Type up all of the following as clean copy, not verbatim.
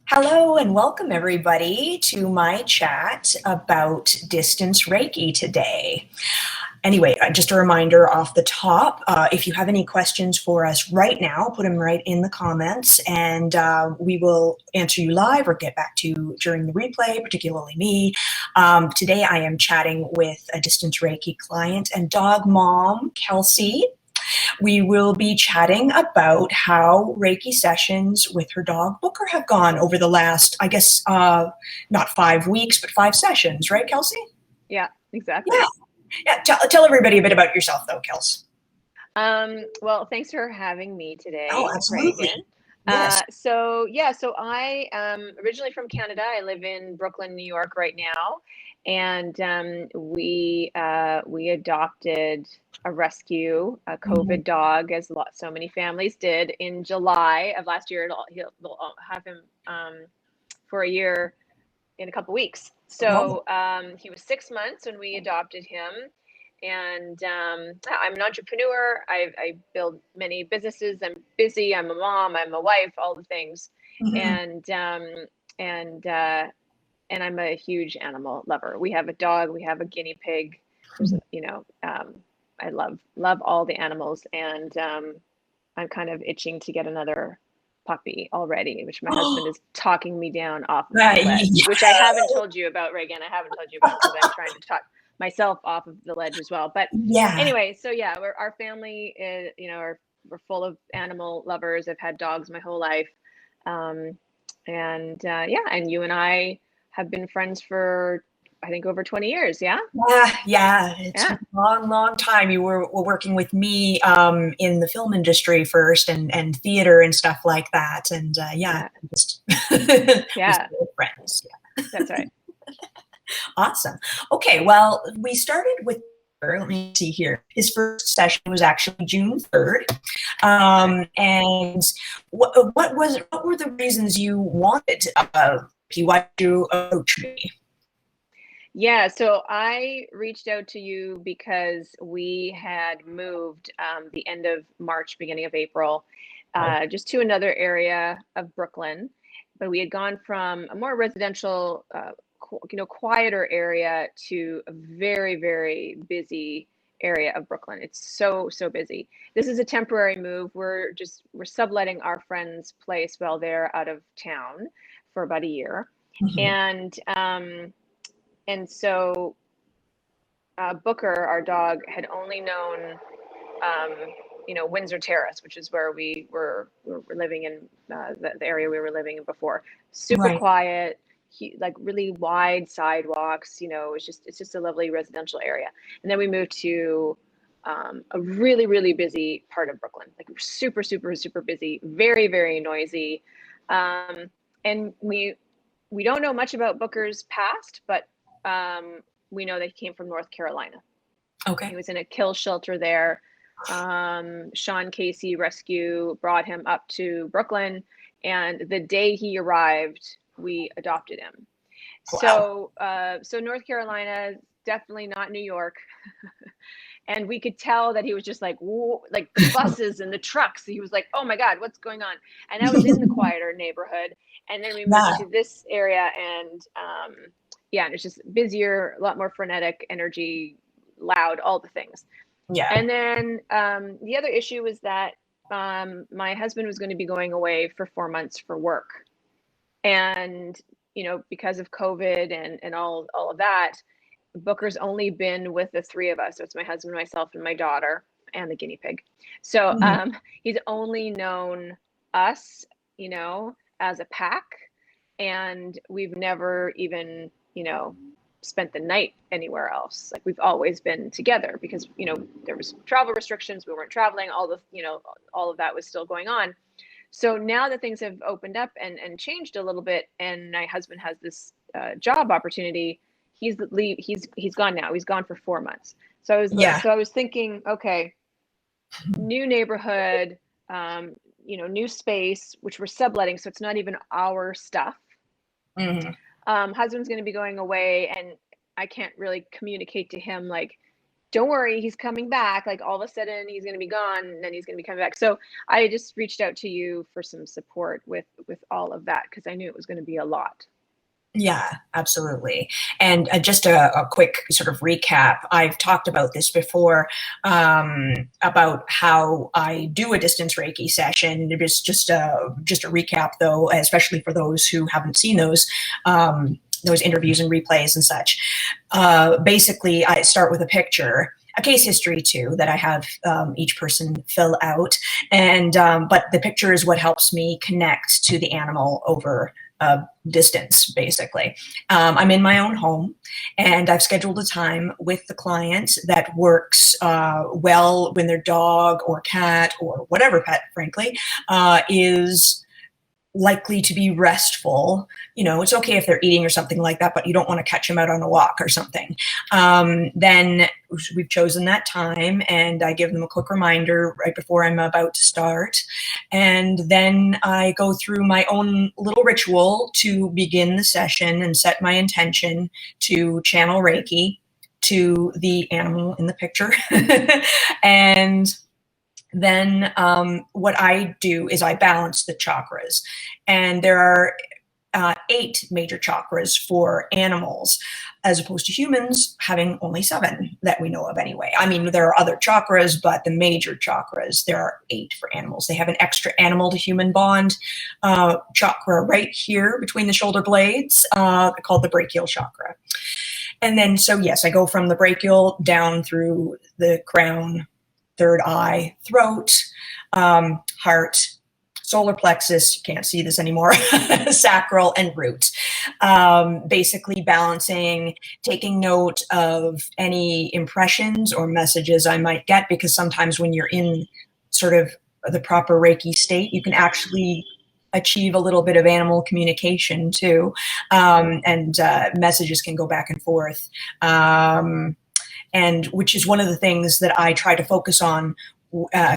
Hello and welcome everybody to my chat about distance Reiki today. Anyway, just a reminder off the top, if you have any questions for us right now, put them right in the comments and we will answer you live or get back to you during the replay, particularly me. Today I am chatting with a distance Reiki client and dog mom, Kelsey. We will be chatting about how Reiki sessions with her dog Booker have gone over the last, I guess, not 5 weeks, but 5 sessions, right, Kelsey? Yeah, exactly. Yeah. Tell everybody a bit about yourself, though, Kels. Well, thanks for having me today, Oh, absolutely. Regan. Yes. So I am originally from Canada. I live in Brooklyn, New York right now, and we adopted a rescue, a COVID dog, as so many families did in July of last year. They'll have him for a year in a couple weeks. So he was 6 months when we adopted him. And I'm an entrepreneur. I build many businesses. I'm busy. I'm a mom. I'm a wife. All the things. And I'm a huge animal lover. We have a dog. We have a guinea pig. There's, I love all the animals, and I'm kind of itching to get another puppy already, which my husband is talking me down off of the ledge, which I haven't told you about, Regan. I haven't told you about because I'm trying to talk myself off of the ledge as well. But anyway, so yeah, our family is, we're full of animal lovers. I've had dogs my whole life. And you and I have been friends for, I think, over 20 years. Yeah. It's a long time. You were working with me in the film industry first and theater and stuff like that. And just friends. Yeah. That's right. Awesome. Okay. Well, we started with, let me see here. His first session was actually June 3rd. And what were the reasons you wanted why did you approach me? Yeah, so I reached out to you because we had moved the end of March, beginning of April, just to another area of Brooklyn. But we had gone from a more residential, quieter area to a very, very busy area of Brooklyn. It's so busy. This is a temporary move. We're subletting our friend's place while they're out of town for about a year. And so Booker, our dog, had only known, Windsor Terrace, which is where we were living in, the area we were living in before. Super quiet, like really wide sidewalks. It's just a lovely residential area. And then we moved to a really, really busy part of Brooklyn, like super busy, very, very noisy. And we don't know much about Booker's past, but we know that he came from North Carolina. Okay. He was in a kill shelter there. Sean Casey Rescue brought him up to Brooklyn, and the day he arrived, we adopted him. Wow. So North Carolina, definitely not New York. And we could tell that he was just like the buses and the trucks. He was like, oh my God, what's going on? And I was in the quieter neighborhood. And then we moved to this area, and and it's just busier, a lot more frenetic energy, loud, all the things. Yeah. And then the other issue was that my husband was going to be going away for 4 months for work. And, because of COVID and all of that, Booker's only been with the 3 of us. So it's my husband, myself, and my daughter, and the guinea pig. So he's only known us, as a pack. And we've never even, spent the night anywhere else. Like, we've always been together because, there was travel restrictions. We weren't traveling. All of that was still going on. So now that things have opened up and changed a little bit, and my husband has this job opportunity, he's gone now. He's gone for 4 months. So I was thinking, okay, new neighborhood, new space, which we're subletting. So it's not even our stuff. Husband's going to be going away, and I can't really communicate to him, like, don't worry, he's coming back. Like all of a sudden he's going to be gone and then he's going to be coming back. So I just reached out to you for some support with all of that, because I knew it was going to be a lot. Yeah, absolutely. And just a quick sort of recap. I've talked about this before, about how I do a distance Reiki session. It was just a recap, though, especially for those who haven't seen those interviews and replays and such. Basically, I start with a picture, a case history too, that I have each person fill out. And but the picture is what helps me connect to the animal over distance, basically. I'm in my own home, and I've scheduled a time with the client that works well when their dog or cat or whatever pet, frankly, is likely to be restful. You know, it's okay if they're eating or something like that, but you don't want to catch them out on a walk or something. Then we've chosen that time, and I give them a quick reminder right before I'm about to start. And then I go through my own little ritual to begin the session and set my intention to channel Reiki to the animal in the picture. And then what I do is I balance the chakras. And there are 8 major chakras for animals, as opposed to humans having only 7 that we know of anyway. I mean, there are other chakras, but the major chakras, there are 8 for animals. They have an extra animal to human bond chakra right here between the shoulder blades, called the brachial chakra. And then, so yes, I go from the brachial down through the crown, third eye, throat, heart, solar plexus, you can't see this anymore, sacral, and root. Basically balancing, taking note of any impressions or messages I might get, because sometimes when you're in sort of the proper Reiki state, you can actually achieve a little bit of animal communication too, and messages can go back and forth. And which is one of the things that I try to focus on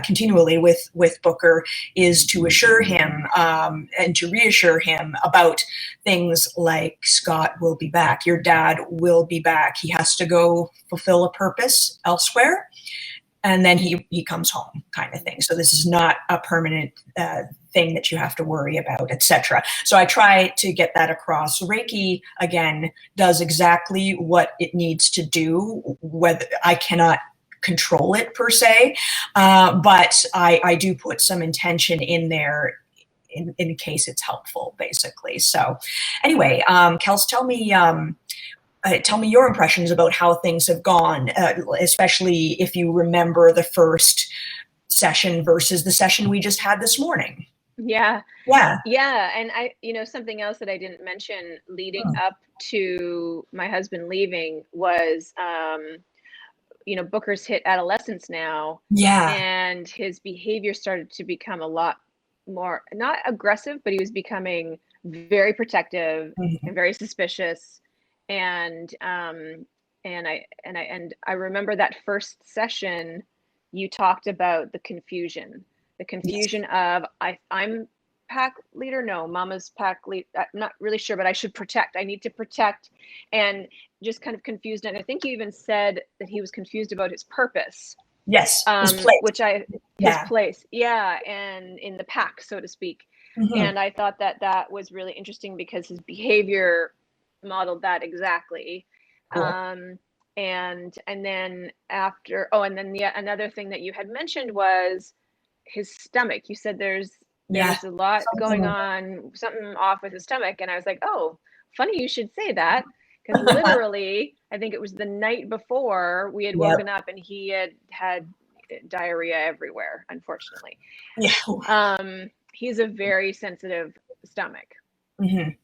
continually with Booker, is to assure him and to reassure him about things like, Scott will be back, your dad will be back, he has to go fulfill a purpose elsewhere, and then he comes home, kind of thing. So this is not a permanent thing that you have to worry about, etc. So I try to get that across. Reiki, again, does exactly what it needs to do. Whether I cannot control it per se, but I do put some intention in there in case it's helpful, basically. So anyway, Kels, tell me your impressions about how things have gone, especially if you remember the first session versus the session we just had this morning. Yeah. And something else that I didn't mention leading up to my husband leaving was, Booker's hit adolescence now. Yeah. And his behavior started to become a lot more, not aggressive, but he was becoming very protective and very suspicious. And I remember that first session, you talked about the confusion of I'm pack leader. No, mama's pack lead. I'm not really sure, but I should protect. I need to protect, and just kind of confused. And I think you even said that he was confused about his purpose. Yes, his place. His place. Yeah, and in the pack, so to speak. And I thought that was really interesting because his behavior modeled that exactly. Cool. And then after, another thing that you had mentioned was his stomach. You said there's a lot going on, something off with his stomach. And I was like, oh, funny you should say that, because literally, I think it was the night before we had woken up and he had diarrhea everywhere, unfortunately. Yeah. He's a very sensitive stomach.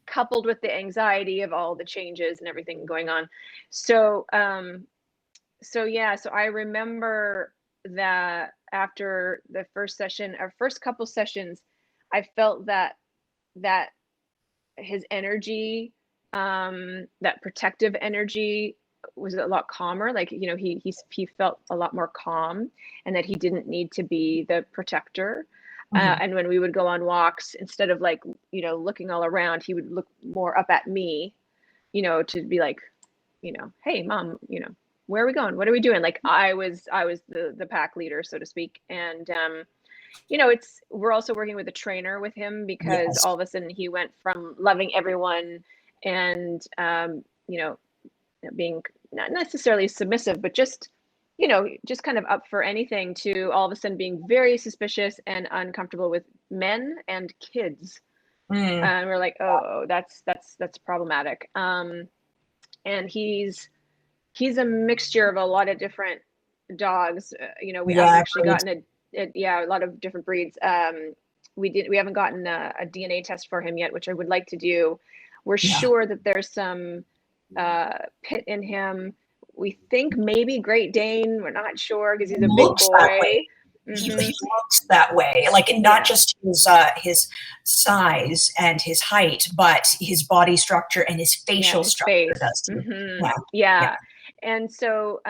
Coupled with the anxiety of all the changes and everything going on. So I remember that after the first session, our first couple sessions, I felt that his energy, that protective energy, was a lot calmer. Like, he felt a lot more calm, and that he didn't need to be the protector. And when we would go on walks, instead of looking all around, he would look more up at me, to be like, hey, mom, where are we going? What are we doing? Like I was the pack leader, so to speak. And you know, we're also working with a trainer with him, because Yes. all of a sudden he went from loving everyone and you know, being not necessarily submissive, but just, you know, just kind of up for anything, to all of a sudden being very suspicious and uncomfortable with men and kids. Mm. And we're like, oh, that's problematic. And he's a mixture of a lot of different dogs. You know, we haven't Yeah. actually gotten a lot of different breeds. We haven't gotten a DNA test for him yet, which I would like to do. We're Yeah. sure that there's some pit in him. We think maybe Great Dane. We're not sure because he's a big Looks that boy. way. He looks that way, like not just his size and his height, but his body structure and his facial his structure face. does too. Yeah. And so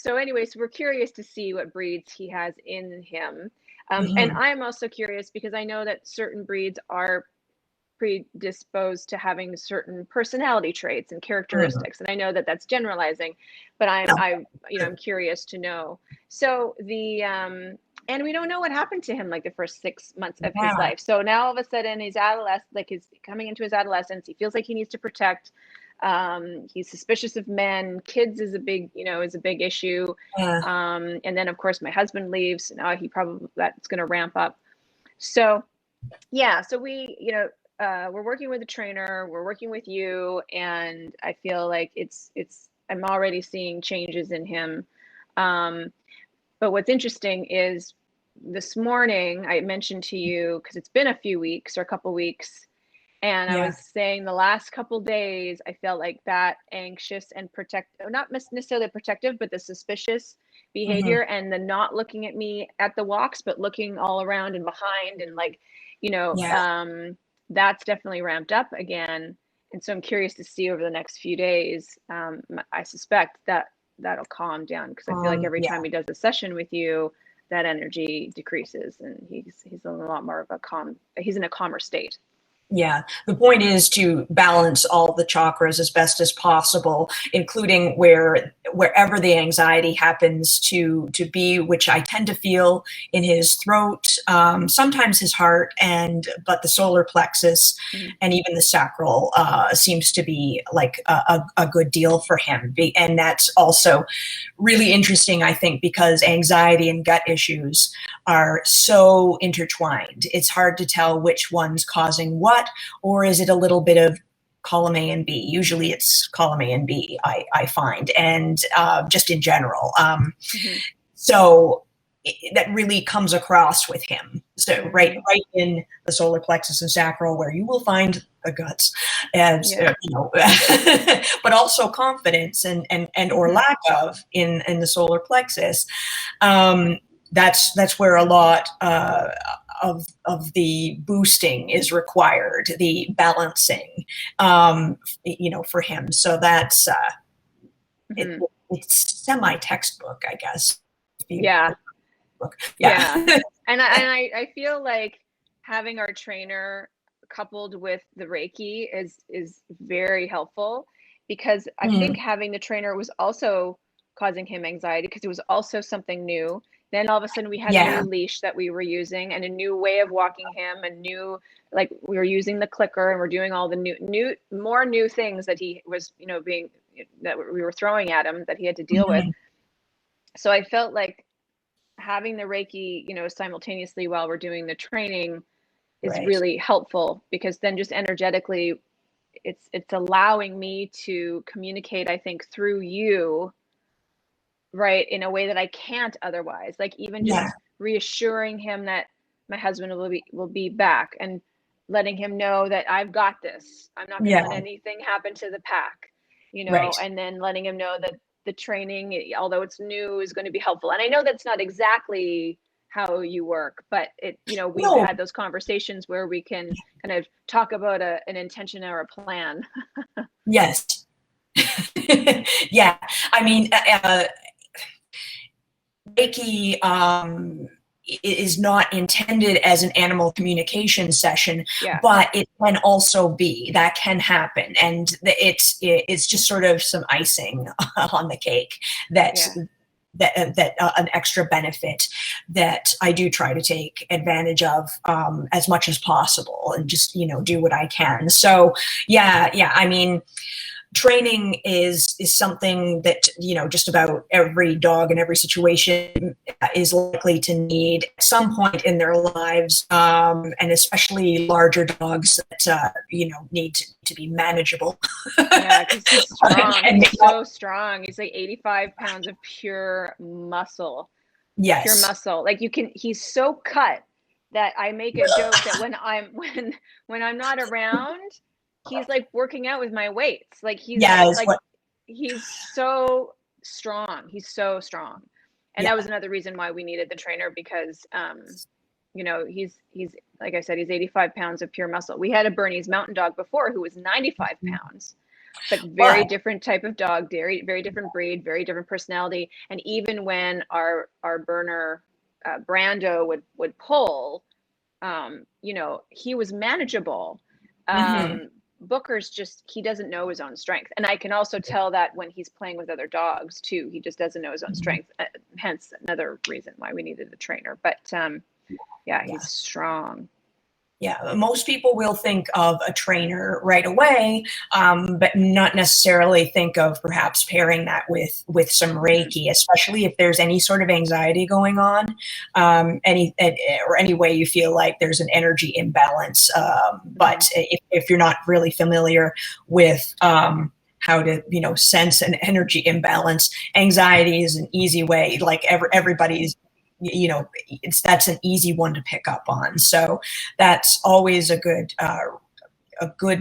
anyways, we're curious to see what breeds he has in him. And I'm also curious because I know that certain breeds are predisposed to having certain personality traits and characteristics, and I know that that's generalizing, but I'm curious to know. So and we don't know what happened to him like the first 6 months of his life. So now all of a sudden he's coming into his adolescence. He feels like he needs to protect. He's suspicious of men. Kids is a big issue. And then of course my husband leaves. So now that's going to ramp up. So yeah, so we, we're working with a trainer, we're working with you, and I feel like I'm already seeing changes in him. But what's interesting is this morning I mentioned to you, because it's been a few weeks or a couple weeks, and I was saying the last couple days I felt like that anxious and not necessarily protective, but the suspicious behavior and the not looking at me at the walks, but looking all around and behind, and like, that's definitely ramped up again. And so I'm curious to see over the next few days. I suspect that that'll calm down, because I feel like every time he does a session with you, that energy decreases, and he's in a lot more of he's in a calmer state. Yeah, the point is to balance all the chakras as best as possible, including wherever the anxiety happens to be, which I tend to feel in his throat, sometimes his heart, but the solar plexus and even the sacral seems to be like a good deal for him. And that's also really interesting, I think, because anxiety and gut issues are so intertwined. It's hard to tell which one's causing what, or is it a little bit of column A and B? Usually it's column A and B, I find, and just in general. So that really comes across with him. So right in the solar plexus and sacral, where you will find the guts, and but also confidence and or lack of in the solar plexus. That's where a lot of the boosting is required, the balancing, for him. So that's it's semi-textbook, I guess. Yeah. And I feel like having our trainer coupled with the Reiki is very helpful, because I think having the trainer was also causing him anxiety, because it was also something new. Then all of a sudden we had a new leash that we were using, and a new way of walking him, and like we were using the clicker, and we're doing all the more new things that he was, that we were throwing at him, that he had to deal with. So I felt like having the Reiki, simultaneously while we're doing the training is really helpful, because then just energetically it's allowing me to communicate, I think, through you, right, in a way that I can't otherwise. Like even just reassuring him that my husband will be back, and letting him know that I've got this. I'm not going to let anything happen to the pack, and then letting him know that the training, although it's new, is going to be helpful. And I know that's not exactly how you work, but we've had those conversations where we can kind of talk about an intention or a plan. Yes. I mean, Reiki, is not intended as an animal communication session, Yeah. but it can also be. That can happen, and it's just sort of some icing on the cake that. Yeah. That an extra benefit that I do try to take advantage of as much as possible, and just do what I can. So yeah, I mean, training is something that just about every dog in every situation is likely to need at some point in their lives, and especially larger dogs that need to be manageable. Yeah, because he's strong. And He's so strong. He's like 85 pounds of pure muscle. Yes. Pure muscle. Like he's so cut that I make a joke that when I'm not around, he's like working out with my weights. Like he's he's so strong. He's so strong. And that was another reason why we needed the trainer, because he's like I said, he's 85 pounds of pure muscle. We had a Bernese mountain dog before who was 95 pounds, but very different type of dog, very, very different breed, very different personality. And even when our burner Brando would pull, he was manageable. Booker's he doesn't know his own strength. And I can also tell that when he's playing with other dogs too, he just doesn't know his own strength. Hence another reason why we needed a trainer. But he's strong. Yeah, most people will think of a trainer right away, but not necessarily think of perhaps pairing that with some Reiki, especially if there's any sort of anxiety going on, any way you feel like there's an energy imbalance. But if you're not really familiar with how to sense an energy imbalance, anxiety is an easy way. Like everybody's. That's an easy one to pick up on. So that's always a good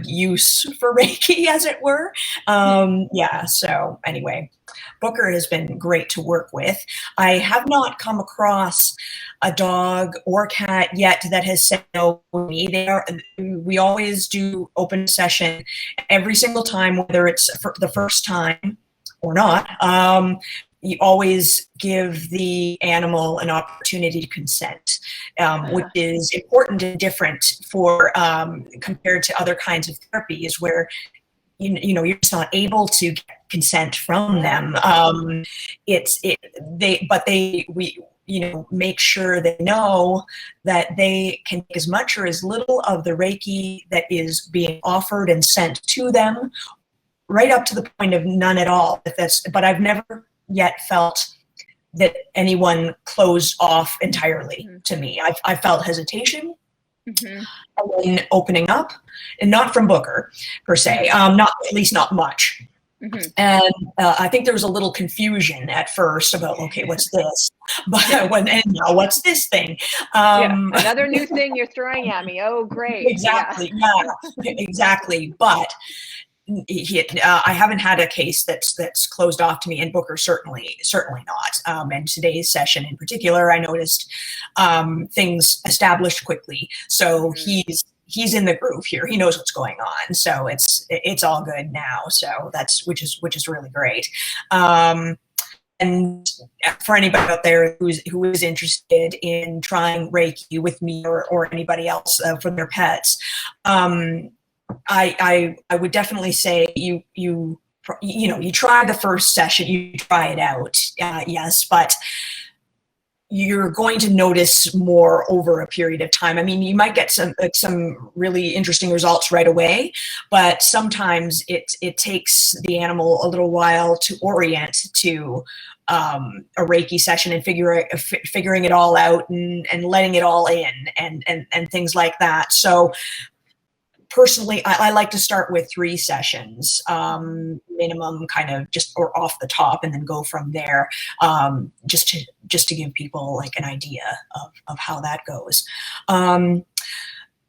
use for Reiki, as it were. So anyway, Booker has been great to work with. I have not come across a dog or cat yet that has said no to me. We always do open session every single time, whether it's for the first time or not. You always give the animal an opportunity to consent, which is important and different for compared to other kinds of therapies where you're just not able to get consent from them. We make sure they know that they can take as much or as little of the Reiki that is being offered and sent to them, right up to the point of none at all. But I've never yet felt that anyone closed off entirely to me. I felt hesitation, and then opening up, and not from Booker per se, not at least not much. And I think there was a little confusion at first about, okay, what's this? But now what's this thing? Another new thing you're throwing at me. Oh, great. Exactly. Yeah, exactly. But I haven't had a case that's closed off to me, and Booker certainly not. And today's session in particular, I noticed things established quickly. So he's in the groove here. He knows what's going on. So it's all good now. So which is really great. And for anybody out there who is interested in trying Reiki with me or anybody else for their pets, I would definitely say you try the first session, you try it out, yes, but you're going to notice more over a period of time. I mean, you might get some really interesting results right away, but sometimes it takes the animal a little while to orient to a Reiki session and figuring it all out and letting it all in and things like that. So personally, I like to start with 3 sessions, minimum, kind of just or off the top, and then go from there, just to give people like an idea of how that goes.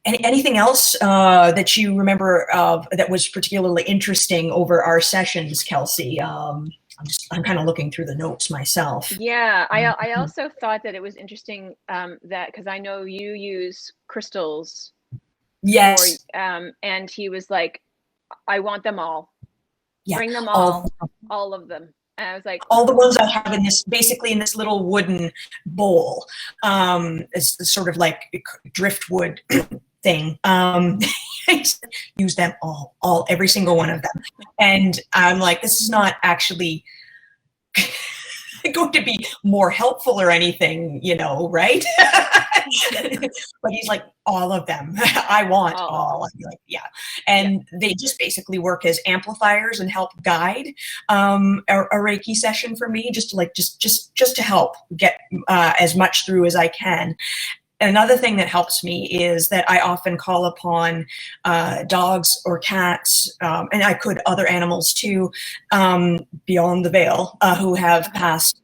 Anything else that you remember that was particularly interesting over our sessions, Kelsey? I'm kind of looking through the notes myself. Yeah, I also thought that it was interesting that, because I know you use crystals. Yes. And he was like, I want them all. Yeah. Bring them all of them. And I was like, all the ones I have in this, basically in this little wooden bowl. It's sort of like driftwood thing. I use them every single one of them. And I'm like, this is not actually going to be more helpful or anything, right? But he's like, all of them. I want all. I'd be like, yeah. And they just basically work as amplifiers and help guide a Reiki session for me, just to help get as much through as I can. Another thing that helps me is that I often call upon dogs or cats, and I could other animals too, beyond the veil, who have passed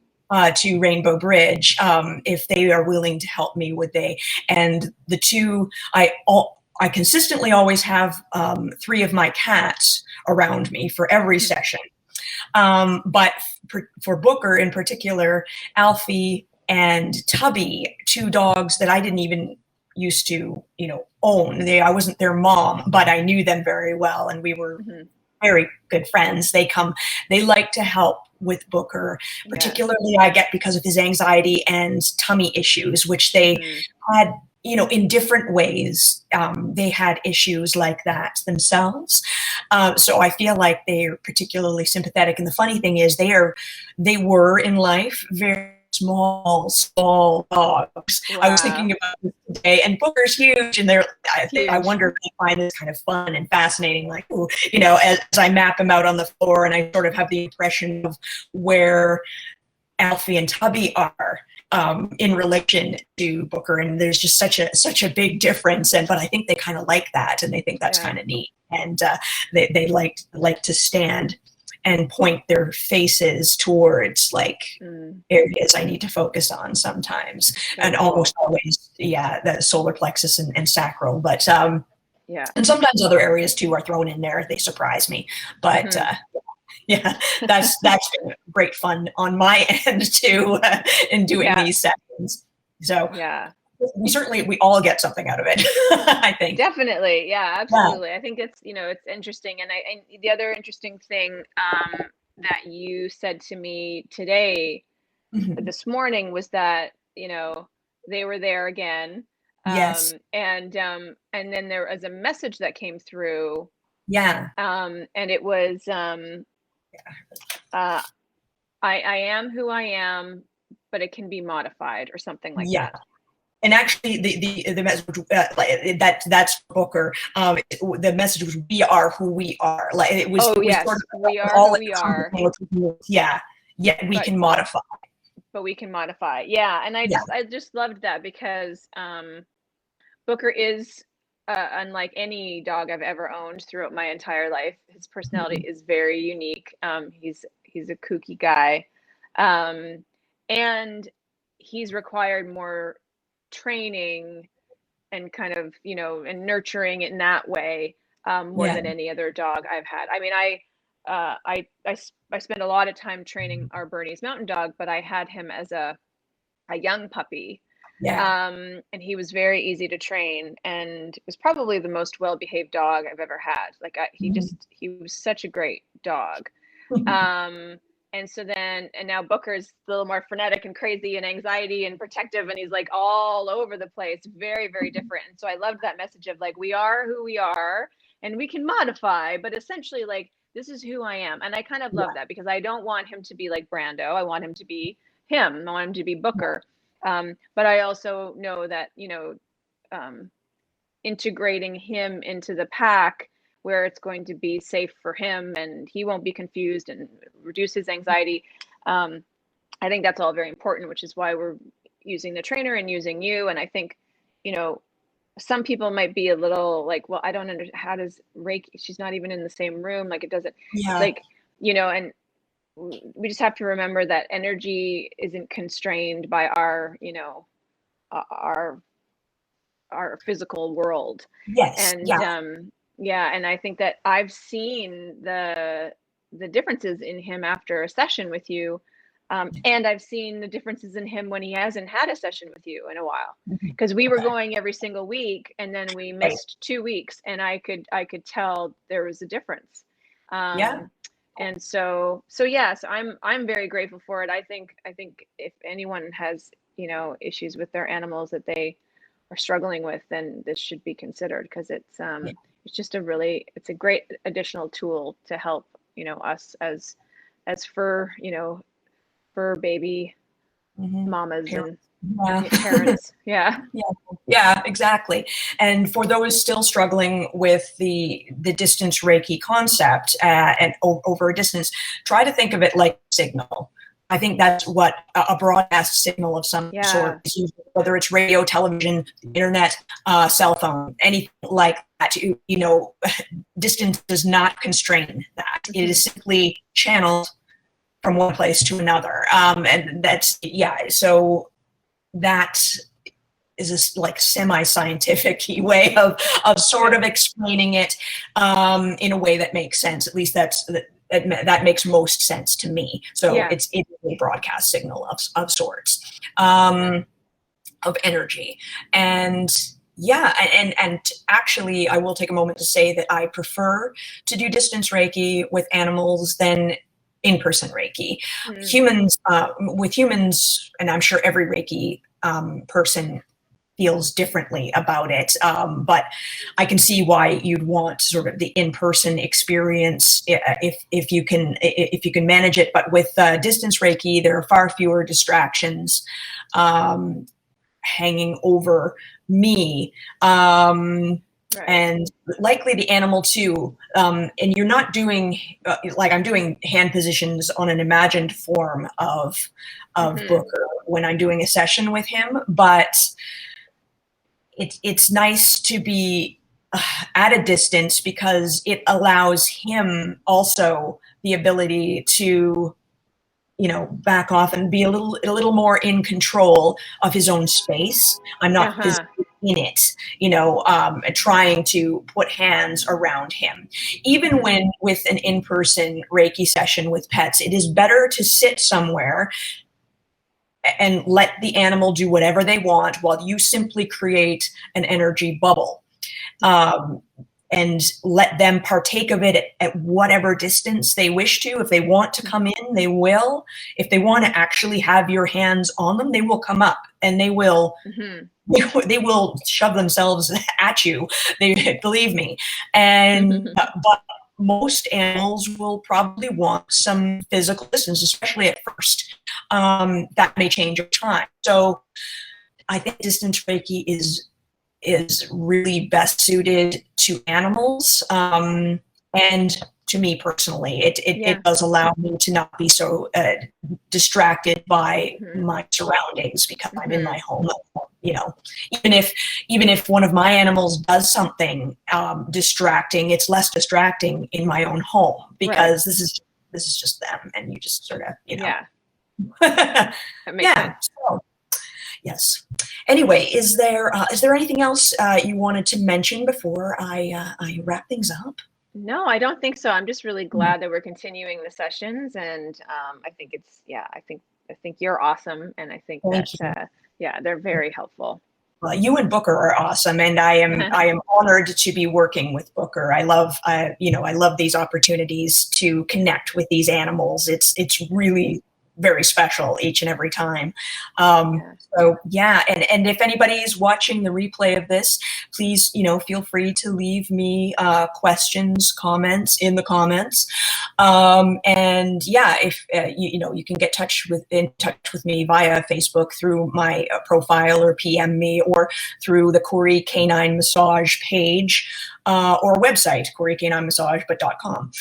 to Rainbow Bridge, if they are willing to help me, would they? And the two, I consistently always have 3 of my cats around me for every session. But for Booker in particular, Alfie and Tubby, 2 dogs that I didn't even used to, own. I wasn't their mom, but I knew them very well, and we were very good friends. They like to help with Booker, particularly I get because of his anxiety and tummy issues, which they had, in different ways. They had issues like that themselves. So I feel like they're particularly sympathetic. And the funny thing is they were in life very small dogs. Wow. I was thinking about this today, and Booker's huge, and I wonder if they find this kind of fun and fascinating, like, ooh, as I map them out on the floor, and I sort of have the impression of where Alfie and Tubby are in relation to Booker, and there's just such a big difference. But I think they kind of like that, and they think that's kind of neat, and they like to stand and point their faces towards areas I need to focus on sometimes, and almost always, the solar plexus and sacral, but and sometimes other areas too are thrown in there. They surprise me, but that's been great fun on my end too, in doing these sessions. So we all get something out of it. I think definitely, absolutely. I think it's it's interesting, and the other interesting thing that you said to me today, this morning, was that they were there again. Yes. And then there was a message that came through. And it was I am who I am, but it can be modified, or something like that. And actually, the message that's Booker. The message was, "We are who we are." Like it was. Oh, yes, sort of we are who we are. Yeah, we can modify. But we can modify. Yeah, and I just loved that, because Booker is unlike any dog I've ever owned throughout my entire life. His personality is very unique. He's a kooky guy, and he's required more training and kind of and nurturing in that way, more than any other dog I've had. I mean, I spent a lot of time training our Bernese Mountain Dog, but I had him as a young puppy. And he was very easy to train, and was probably the most well-behaved dog I've ever had. Like he was such a great dog. And so then, and now Booker's a little more frenetic and crazy and anxiety and protective, and he's like all over the place, very, very different. And so I loved that message of we are who we are, and we can modify, but essentially this is who I am. And I kind of love that, because I don't want him to be like Brando. I want him to be him. I want him to be Booker. But I also know that, integrating him into the pack, where it's going to be safe for him and he won't be confused and reduce his anxiety. I think that's all very important, which is why we're using the trainer and using you. And I think, some people might be a little like, well, I don't understand, how does Reiki, she's not even in the same room. It doesn't and we just have to remember that energy isn't constrained by our physical world. Yes. And and I think that I've seen the differences in him after a session with you, and I've seen the differences in him when he hasn't had a session with you in a while, because we were going every single week, and then we missed 2 weeks, and I could tell there was a difference. And so yes, I'm very grateful for it. I think if anyone has, issues with their animals that they are struggling with, then this should be considered, because it's just it's a great additional tool to help, us as fur baby Mhm. mamas and Yeah. parents. Yeah. Yeah, exactly. And for those still struggling with the distance Reiki concept and over a distance, try to think of it like a signal. I think that's what a broadcast signal of some Yeah. sort is, whether it's radio, television, internet, cell phone, anything like that. Distance does not constrain that. It is simply channeled from one place to another. And that's, yeah, so that is this like semi-scientific way of sort of explaining it in a way that makes sense. At least that makes most sense to me. So Yeah. it's a broadcast signal of sorts, of energy. And yeah, and actually I will take a moment to say that I prefer to do distance Reiki with animals than in-person Reiki. With humans, and I'm sure every Reiki person feels differently about it. But I can see why you'd want sort of the in-person experience if you can manage it. But with distance Reiki, there are far fewer distractions hanging over me. Right. And likely the animal too. And you're not doing like I'm doing hand positions on an imagined form of Booker when I'm doing a session with him, but it's nice to be at a distance because it allows him also the ability to back off and be a little more in control of his own space. I'm not physically in it, trying to put hands around him. Even when with an in-person Reiki session with pets, it is better to sit somewhere and let the animal do whatever they want while you simply create an energy bubble. And let them partake of it at whatever distance they wish to. If they want to come in, they will. If they want to actually have your hands on them, they will come up and they will they will shove themselves at you. They believe me. And but most animals will probably want some physical distance, especially at first. That may change over time. So I think distance Reiki is really best suited to animals, and to me personally. It does allow me to not be so distracted by my surroundings because I'm in my home. Even if one of my animals does something distracting, it's less distracting in my own home because this is just them, and you just sort of That makes sense. So, yes. Anyway, is there anything else you wanted to mention before I wrap things up? No, I don't think so. I'm just really glad that we're continuing the sessions, and I think I think you're awesome, and I think they're very helpful. Well, you and Booker are awesome, and I am honored to be working with Booker. I love these opportunities to connect with these animals. It's really very special each and every time. So yeah, and if anybody's watching the replay of this, please, feel free to leave me questions, comments in the comments. And yeah, if you can get in touch with me via Facebook through my profile, or PM me, or through the Kuri K9 Massage page or website, KuriK9Massage.com.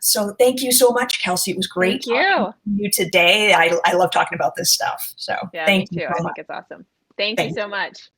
So thank you so much, Kelsey. It was great talking to you today. I love talking about this stuff. So yeah, thank me too. you so I much. think it's awesome. Thank you so much.